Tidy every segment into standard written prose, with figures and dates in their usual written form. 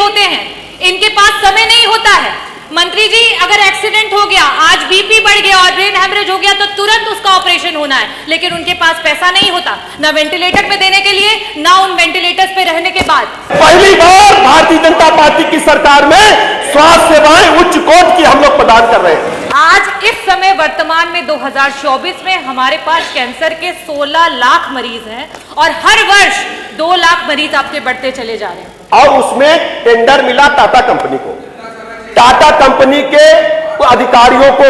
होते हैं, इनके पास समय नहीं होता है। मंत्री जी, अगर एक्सीडेंट हो गया, आज बीपी बढ़ गया और ब्रेन हेमरेज हो गया तो तुरंत उसका ऑपरेशन होना है, लेकिन उनके पास पैसा नहीं होता, ना वेंटिलेटर पे देने के लिए, ना उन वेंटिलेटर्स पे रहने के बाद। पहली बार भारतीय जनता पार्टी की सरकार में स्वास्थ्य सेवाएं उच्च कोटि की हम लोग प्रदान कर रहे हैं। आज इस समय वर्तमान में 2024 में हमारे पास कैंसर के 16 लाख मरीज हैं और हर वर्ष 2 लाख मरीज आपके बढ़ते चले जा रहे हैं। और उसमें टेंडर मिला टाटा कंपनी को। टाटा कंपनी के अधिकारियों को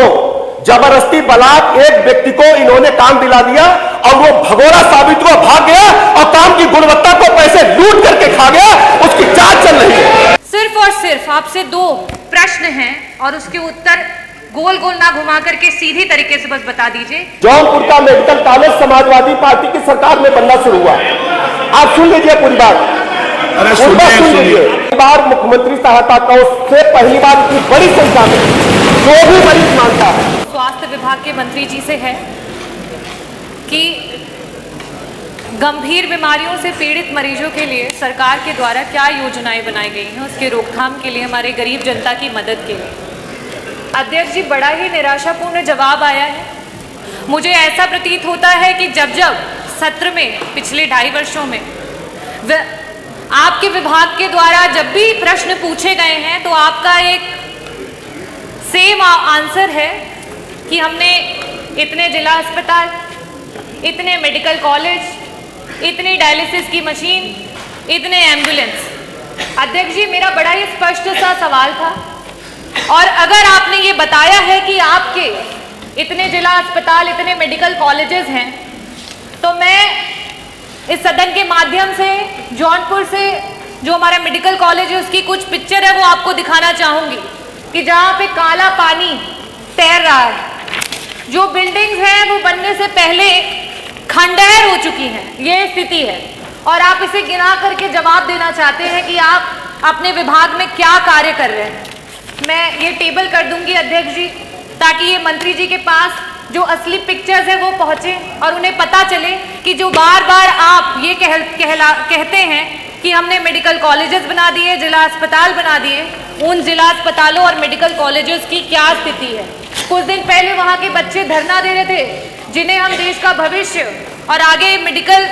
जबरदस्ती बलात् एक व्यक्ति को इन्होंने काम दिला दिया और वो भगोड़ा साबित हुआ, भाग गया और काम की गुणवत्ता को पैसे लूट करके खा गया। उसकी जांच चल रही है। सिर्फ और सिर्फ आपसे 2 प्रश्न हैं और उसके उत्तर गोल गोल ना घुमा करके सीधी तरीके से बस बता दीजिए। जौनपुर का मेडिकल कॉलेज समाजवादी पार्टी की सरकार में बनना शुरू हुआ। आप सुन लीजिए पूरी बात, सुन लीजिए। बार मुख्यमंत्री सहायता कोष से पहली बार इतनी बड़ी संख्या में जो भी मरीज मानता है। स्वास्थ्य विभाग के मंत्री जी से है कि गंभीर बीमारियों से पीड़ित मरीजों के लिए सरकार के द्वारा क्या योजनाएं बनाई गई हैं, उसके रोकथाम के लिए, हमारे गरीब जनता की मदद के लिए। अध्यक्ष जी, बड़ा ही निराशापूर्ण जवाब आया है। मुझे ऐसा प्रतीत होता है कि जब जब सत्र में पिछले 2.5 वर्षों में आपके विभाग के द्वारा जब भी प्रश्न पूछे गए हैं तो आपका एक सेम आंसर है कि हमने इतने जिला अस्पताल, इतने मेडिकल कॉलेज, इतनी डायलिसिस की मशीन, इतने एम्बुलेंस। अध्यक्ष जी, मेरा बड़ा ही स्पष्ट सा सवाल था और अगर आपने ये बताया है कि आपके इतने जिला अस्पताल, इतने मेडिकल कॉलेजेस हैं, तो मैं इस सदन के माध्यम से जौनपुर से जो हमारा मेडिकल कॉलेज है उसकी कुछ पिक्चर है वो आपको दिखाना चाहूंगी कि जहाँ पे काला पानी तैर रहा है, जो बिल्डिंग्स हैं वो बनने से पहले खंडहर हो चुकी हैं, ये स्थिति है। और आप इसे गिना करके जवाब देना चाहते हैं कि आप अपने विभाग में क्या कार्य कर रहे हैं। मैं ये टेबल कर दूंगी अध्यक्ष जी, ताकि ये मंत्री जी के पास जो असली पिक्चर्स है वो पहुंचे और उन्हें पता चले कि जो बार बार आप ये कहते हैं कि हमने मेडिकल कॉलेजेस बना दिए, जिला अस्पताल बना दिए, उन जिला अस्पतालों और मेडिकल कॉलेजेस की क्या स्थिति है। कुछ दिन पहले वहाँ के बच्चे धरना दे रहे थे जिन्हें हम देश का भविष्य और आगे मेडिकल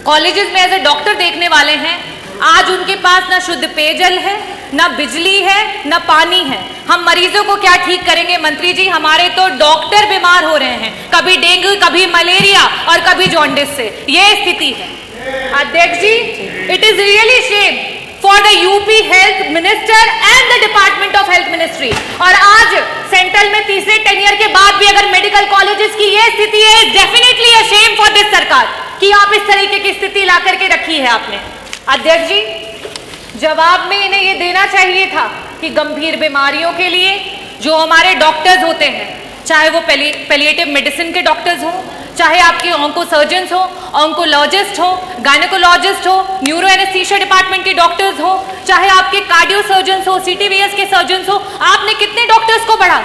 कॉलेजेस में एज ए डॉक्टर देखने वाले हैं। आज उनके पास ना शुद्ध पेयजल है, ना बिजली है, ना पानी है। हम मरीजों को क्या ठीक करेंगे मंत्री जी? हमारे तो डॉक्टर बीमार हो रहे हैं, कभी डेंगू, कभी मलेरिया और कभी जॉन्डिस से। ये स्थिति है अध्यक्ष जी। It is really shame for the UP health minister and the department of health ministry. और आज सेंट्रल में तीसरे टेन्योर के बाद भी अगर मेडिकल कॉलेजेस की ये स्थिति है, definitely a shame for this सरकार कि आप इस तरीके की स्थिति ला करके रखी है आपने। अध्यक्ष जी, जवाब में इन्हें ये देना चाहिए था कि गंभीर बीमारियों के लिए जो हमारे डॉक्टर्स होते हैं, चाहे वो पैलिएटिव मेडिसिन के डॉक्टर्स हों, चाहे आपके ऑन्को सर्जन्स हो, ऑन्कोलॉजिस्ट हो, गायनेकोलॉजिस्ट हो, न्यूरो एनेस्थीसिया डिपार्टमेंट के डॉक्टर्स हो, चाहे आपके कार्डियो सर्जन्स हो, सीटीवीएस के सर्जन्स हो, आपने कितने डॉक्टर्स को बढ़ा,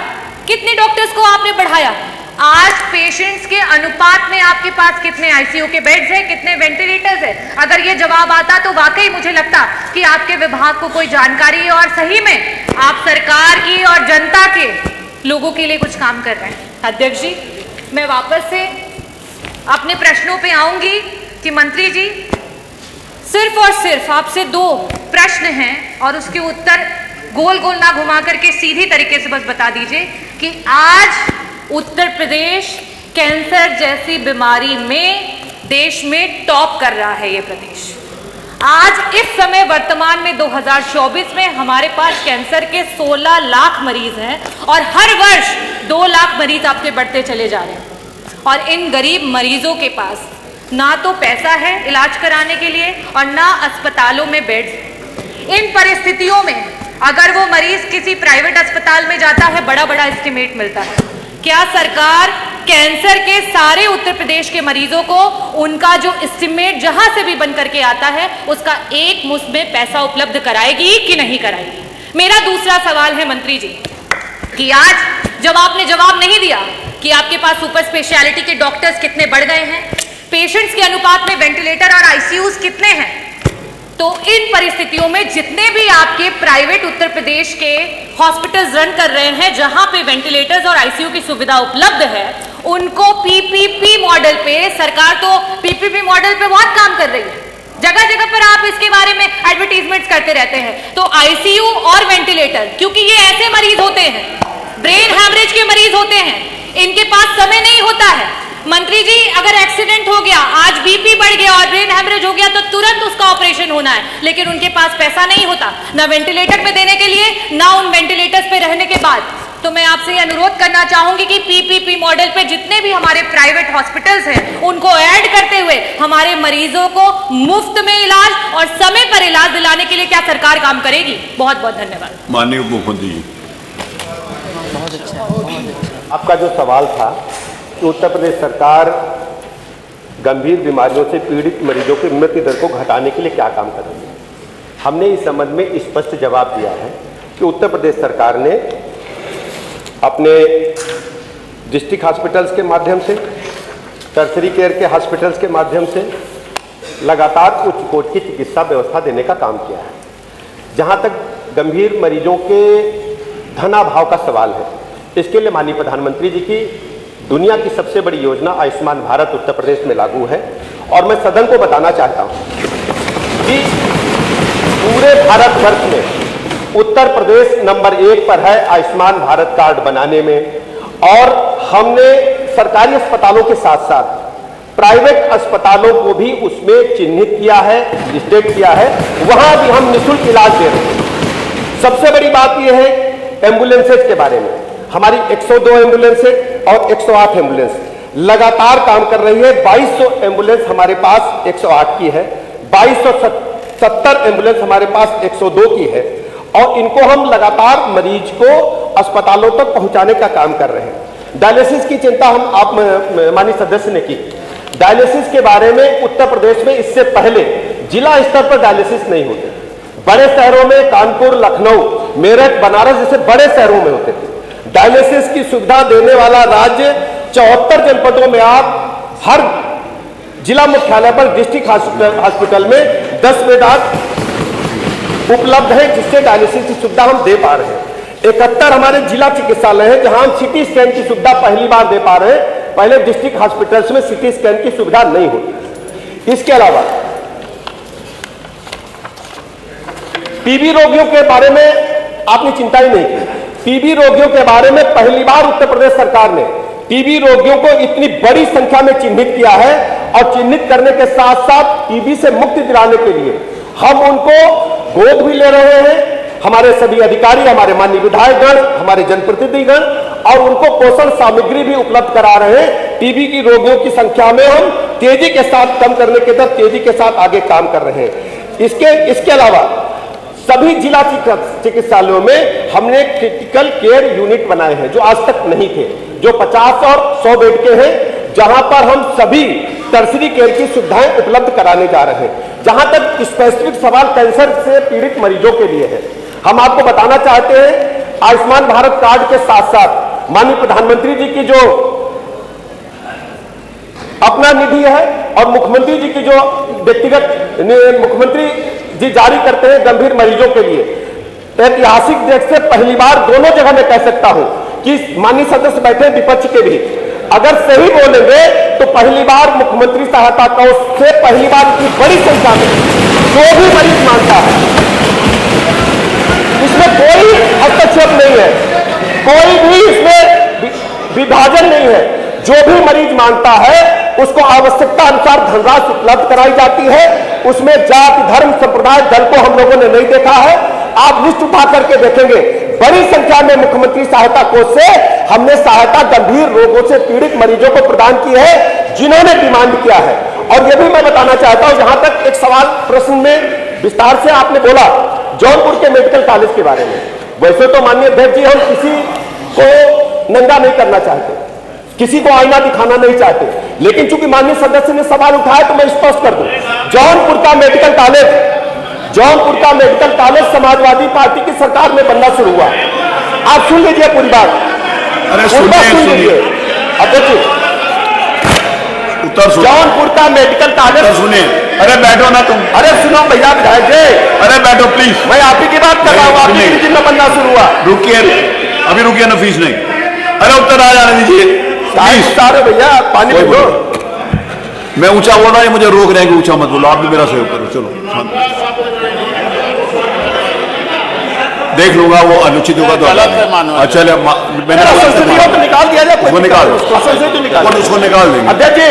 कितने डॉक्टर्स को आपने बढ़ाया? आज पेशेंट्स के अनुपात में आपके पास कितने आईसीयू के बेड्स हैं, कितने वेंटिलेटर्स हैं? अगर ये जवाब आता तो वाकई मुझे लगता कि आपके विभाग को कोई जानकारी है और सही में आप सरकार की और जनता के लोगों के लिए कुछ काम कर रहे हैं। अध्यक्ष जी, मैं वापस से अपने प्रश्नों पे आऊंगी कि मंत्री जी, सिर्फ और सिर्फ आपसे 2 प्रश्न हैं और उसके उत्तर गोल गोल ना घुमा करके सीधी तरीके से बस बता दीजिए कि आज उत्तर प्रदेश कैंसर जैसी बीमारी में देश में टॉप कर रहा है। ये प्रदेश आज इस समय वर्तमान में 2024 में हमारे पास कैंसर के 16 लाख मरीज हैं और हर वर्ष 2 लाख मरीज आपके बढ़ते चले जा रहे हैं। और इन गरीब मरीजों के पास ना तो पैसा है इलाज कराने के लिए और ना अस्पतालों में बेड्स। इन परिस्थितियों में अगर वो मरीज किसी प्राइवेट अस्पताल में जाता है, बड़ा बड़ा एस्टिमेट मिलता है। क्या सरकार कैंसर के सारे उत्तर प्रदेश के मरीजों को उनका जो एस्टिमेट जहां से भी बन करके आता है उसका एक मुश्त में पैसा उपलब्ध कराएगी कि नहीं कराएगी? मेरा दूसरा सवाल है मंत्री जी कि आज जब आपने जवाब नहीं दिया कि आपके पास सुपर स्पेशलिटी के डॉक्टर्स कितने बढ़ गए हैं, पेशेंट्स के अनुपात में वेंटिलेटर और आईसीयूज कितने हैं, तो इन परिस्थितियों में जितने भी आपके प्राइवेट उत्तर प्रदेश के हॉस्पिटल्स रन कर रहे हैं जहां पे वेंटिलेटर्स और आईसीयू की सुविधा उपलब्ध है, उनको पीपीपी मॉडल पे, सरकार तो पीपीपी मॉडल पे बहुत काम कर रही है, जगह जगह पर आप इसके बारे में एडवर्टीजमेंट्स करते रहते हैं। तो आईसीयू और वेंटिलेटर, क्योंकि ये ऐसे मरीज होते हैं, ब्रेन हैमरेज के मरीज होते हैं, इनके पास समय नहीं होता है। मंत्री जी, अगर एक्सीडेंट हो गया, आज बीपी बढ़ गया और ब्रेन हैमरेज हो गया तो तुरंत उसका ऑपरेशन होना है, लेकिन उनके पास पैसा नहीं होता, ना वेंटिलेटर पे देने के लिए, ना उन वेंटिलेटर्स पे रहने के बाद। तो मैं आपसे ये अनुरोध करना चाहूंगी कि पीपीपी मॉडल पे जितने भी हमारे प्राइवेट हॉस्पिटल्स हैं उनको ऐड करते हुए हमारे मरीजों को मुफ्त में इलाज और समय पर इलाज दिलाने के लिए क्या सरकार काम करेगी? बहुत बहुत धन्यवाद। माननीय उप मुख्यमंत्री जी। आपका जो सवाल था कि उत्तर प्रदेश सरकार गंभीर बीमारियों से पीड़ित मरीजों की मृत्यु दर को घटाने के लिए क्या काम कर रही है, हमने इस संबंध में स्पष्ट जवाब दिया है कि उत्तर प्रदेश सरकार ने अपने डिस्ट्रिक्ट हॉस्पिटल्स के माध्यम से, टर्शरी केयर के हॉस्पिटल्स के माध्यम से लगातार उच्च कोटि की चिकित्सा व्यवस्था देने का काम किया है। जहाँ तक गंभीर मरीजों के धनाभाव का सवाल है, इसके लिए माननीय प्रधानमंत्री जी की दुनिया की सबसे बड़ी योजना आयुष्मान भारत उत्तर प्रदेश में लागू है। और मैं सदन को बताना चाहता हूँ कि पूरे भारतवर्ष में उत्तर प्रदेश नंबर 1 पर है आयुष्मान भारत कार्ड बनाने में। और हमने सरकारी अस्पतालों के साथ साथ प्राइवेट अस्पतालों को भी उसमें चिन्हित किया है, स्टेट किया है, वहां भी हम निःशुल्क इलाज दे रहे हैं। सबसे बड़ी बात यह है एम्बुलेंसेज के बारे में, हमारी 102 एम्बुलेंसेज और 108 एम्बुलेंस लगातार काम कर रही है। 2200 एम्बुलेंस हमारे पास 108 की है, 2270 एम्बुलेंस हमारे पास 102 की है, और इनको हम लगातार मरीज को अस्पतालों तक पहुंचाने का काम कर रहे हैं। डायलिसिस की चिंता हम आप माननीय सदस्य ने की। डायलिसिस के बारे में उत्तर प्रदेश में इससे पहले जिला स्तर पर डायलिसिस नहीं होते। बड़े शहरों में कानपुर, लखनऊ, मेरठ, बनारस जैसे बड़े शहरों में होते थे। डायलिसिस की सुविधा देने वाला राज्य 74 जनपदों में आप हर जिला मुख्यालय पर डिस्ट्रिक्ट हॉस्पिटल में 10 बेड उपलब्ध है, जिससे डायलिसिस की सुविधा हम दे पा रहे हैं। 71 हमारे जिला चिकित्सालय हैं जहां हम सीटी स्कैन की सुविधा पहली बार दे पा रहे हैं। पहले डिस्ट्रिक्ट हॉस्पिटल्स में सीटी स्कैन की सुविधा नहीं होती। इसके अलावा टीबी रोगियों के बारे में आपने चिंता ही नहीं की। टीबी रोगियों के बारे में पहली बार उत्तर प्रदेश सरकार ने टीबी रोगियों को इतनी बड़ी संख्या में चिन्हित किया है, और चिन्हित करने के साथ साथ टीबी से मुक्ति दिलाने के लिए हम उनको गोद भी ले रहे हैं। हमारे सभी अधिकारी, हमारे माननीय विधायकगण, हमारे जनप्रतिनिधिगण, और उनको पोषण सामग्री भी उपलब्ध करा रहे हैं। टीबी की रोगियों की संख्या में हम तेजी के साथ कम करने के दर तेजी के साथ आगे काम कर रहे हैं। इसके अलावा सभी जिला चिकित्सालयों में हमने क्रिटिकल केयर यूनिट बनाए हैं जो आज तक नहीं थे, जो 50 और 100 बेड के हैं, जहां पर हम सभी टर्शरी केयर की सुविधाएं उपलब्ध कराने जा रहे हैं। जहां तक स्पेसिफिक सवाल कैंसर से पीड़ित मरीजों के लिए है, हम आपको बताना चाहते हैं आयुष्मान भारत कार्ड के साथ साथ माननीय प्रधानमंत्री जी की जो अपना निधि है और मुख्यमंत्री जी की जो व्यक्तिगत मुख्यमंत्री जी जारी करते हैं गंभीर मरीजों के लिए, ऐतिहासिक देख से पहली बार दोनों जगह मैं कह सकता हूं कि माननीय सदस्य बैठे विपक्ष के भी, अगर सही बोलेंगे तो पहली बार मुख्यमंत्री सहायता कोष से पहली बार इतनी बड़ी संख्या में जो भी मरीज मांगता है, इसमें कोई हस्तक्षेप नहीं है, कोई भी इसमें विभाजन नहीं है। जो भी मरीज मांगता है उसको आवश्यकता अनुसार धनराशि उपलब्ध कराई जाती है। उसमें जाति, धर्म, संप्रदाय, दल को हम लोगों ने नहीं देखा है। आप लिस्ट उठा करके देखेंगे, बड़ी संख्या में मुख्यमंत्री सहायता कोष से हमने सहायता गंभीर रोगों से पीड़ित मरीजों को प्रदान की है जिन्होंने डिमांड किया है। और यह भी मैं बताना चाहता हूं, जहां तक एक सवाल प्रश्न में विस्तार से आपने बोला जौनपुर के मेडिकल कॉलेज के बारे में, वैसे तो माननीय अध्यक्ष जी हम किसी को नंगा नहीं करना चाहते, किसी को आईना दिखाना नहीं चाहते, लेकिन चूंकि माननीय सदस्य ने सवाल उठाया तो मैं स्पष्ट कर दूं, जौनपुर का मेडिकल कॉलेज समाजवादी पार्टी की सरकार में बनना शुरू हुआ। आप सुन लीजिए पूरी बात, सुन लीजिए अध्यक्ष, जौनपुर का मेडिकल कॉलेज अरे बैठो ना तुम। अरे सुनो भैया विधायक जी, अरे बैठो प्लीज। मैं आप ही की बात कर रहा हूँ, आप ही के जिम्मे बनना शुरू हुआ। रुकिए, अभी रुकिए ना, फीस नहीं। अरे उत्तर आ जाने दीजिए प्लीज। सारे भैया पानी कोई पियो। मैं ऊंचा बोल रहा हूँ, मुझे रोक रहे हैं कि ऊंचा मत बोलो। आप भी मेरा सहयोग करो। चलो देख लूंगा, वो अनुचित होगा तो अच्छा मैंने संसदीय को निकाल दिया जाए, उसको निकाल दो, उसको निकाल देंगे। अध्यक्ष जी,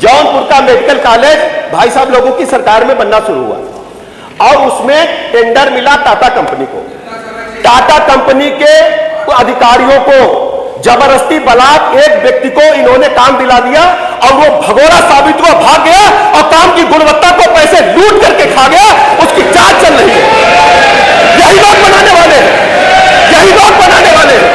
जौनपुर का मेडिकल कॉलेज भाई साहब लोगों की सरकार में बनना शुरू हुआ और उसमें टेंडर मिला टाटा कंपनी को। टाटा कंपनी के अधिकारियों को जबरदस्ती बलात् एक व्यक्ति को इन्होंने काम दिला दिया और वो भगोड़ा साबित हुआ, भाग गया और काम की गुणवत्ता को पैसे लूट करके खा गया। उसकी जांच चल रही है। यही लोग बनाने वाले हैं, यही लोग बनाने वाले हैं।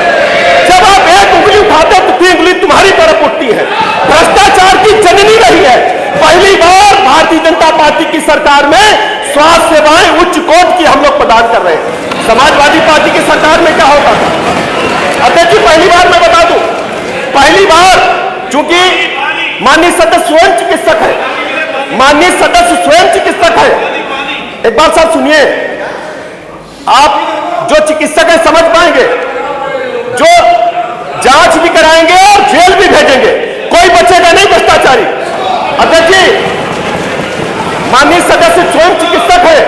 जब आप एक उंगली उठाते तो तीन उंगली तुम्हारी तरफ उठती है। भ्रष्टाचार की जननी रही है। पहली बार भारतीय जनता पार्टी की सरकार में स्वास्थ्य सेवाएं उच्च कोटि की हम लोग प्रदान कर रहे हैं। समाजवादी पार्टी की सरकार में क्या होता था? अध्यक्ष जी, पहली बार मैं बता दूं, पहली बार चूंकि माननीय सदस्य स्वयं चिकित्सक है, माननीय सदस्य स्वयं चिकित्सक है। एक बात साहब सुनिए, आप जो चिकित्सक है समझ पाएंगे, जो जांच भी कराएंगे और जेल भी भेजेंगे, कोई बचेगा नहीं भ्रष्टाचारी। अध्यक्ष जी, माननीय सदस्य स्वयं चिकित्सक है।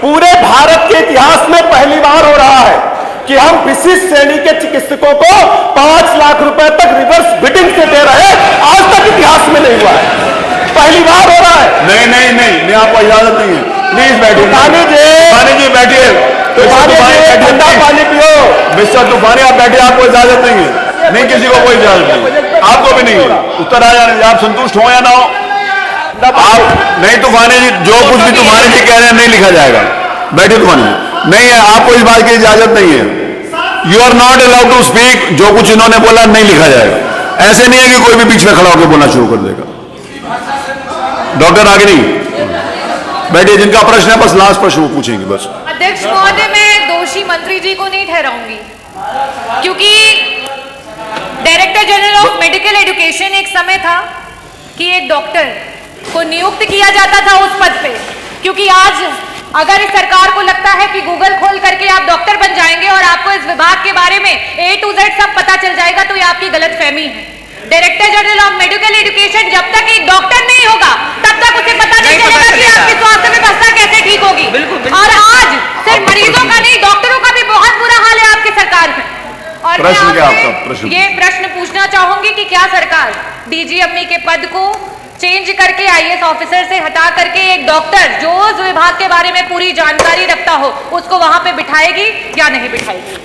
पूरे भारत के इतिहास में पहली बार हो रहा है कि हम विशिष्ट श्रेणी के चिकित्सकों को 5 लाख रुपए तक रिवर्स बिडिंग से दे रहे हैं। आज तक इतिहास में नहीं हुआ है, पहली बार हो रहा है। नहीं नहीं नहीं, आपको इजाजत नहीं है। प्लीज बैठिए। तूफानी जी बैठिए। ठंडा पानी पियो। मिस्टर तूफानी आप बैठिए, आपको इजाजत नहीं है। नहीं, किसी को कोई इजाजत नहीं, आपको भी नहीं है। उत्तर आ जाने, आप संतुष्ट हो या ना हो। आप नहीं, तूफानी जी जो कुछ भी तूफानी जी कह रहे हैं नहीं लिखा जाएगा। बैठिए तूफानी जी। नहीं है, आपको इस बात की इजाजत नहीं है। You are not allowed to speak. जो कुछ इन्होंने बोला नहीं लिखा जाएगा। ऐसे नहीं है कि कोई भी बीच में खड़ा होकर बोलना शुरू कर देगा। डॉक्टर आगे नहीं बैठिए, जिनका प्रश्न है बस लास्ट प्रश्न वो पूछेंगे बस। अध्यक्ष महोदय, मैं दोषी मंत्री जी को नहीं ठहराऊंगी, क्योंकि director general of medical education एक समय था कि एक डॉक्टर को नियुक्त किया जाता था उस पद पे। क्योंकि आज अगर इस सरकार को लगता है कि गूगल खोल करके आप डॉक्टर बन जाएंगे और आपको इस विभाग के बारे में A to Z सब पता चल जाएगा, तो ये आपकी गलतफहमी है। Director general of medical education जब तक एक डॉक्टर नहीं होगा तब तक उसे पता नहीं चलेगा कि आपकी स्वास्थ्य व्यवस्था कैसे ठीक होगी। और आज सिर्फ मरीजों का नहीं, डॉक्टरों का भी बहुत बुरा हाल है आपकी सरकार में। और प्रश्न क्या मैं आपका? प्रश्न ये प्रश्न पूछना चाहूंगी कि क्या सरकार डीजीएमई के पद को चेंज करके आईएएस ऑफिसर से हटा करके एक डॉक्टर जो उस विभाग के बारे में पूरी जानकारी रखता हो उसको वहां पे बिठाएगी या नहीं बिठाएगी?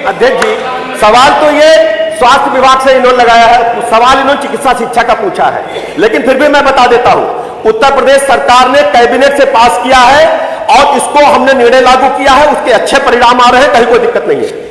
अध्यक्ष जी, सवाल तो ये स्वास्थ्य विभाग से इन्होंने लगाया है, सवाल इन्होंने चिकित्सा शिक्षा का पूछा है। लेकिन फिर भी मैं बता देता हूं, उत्तर प्रदेश सरकार ने कैबिनेट से पास किया है और इसको हमने निर्णय लागू किया है, उसके अच्छे परिणाम आ रहे हैं, कहीं कोई दिक्कत नहीं है।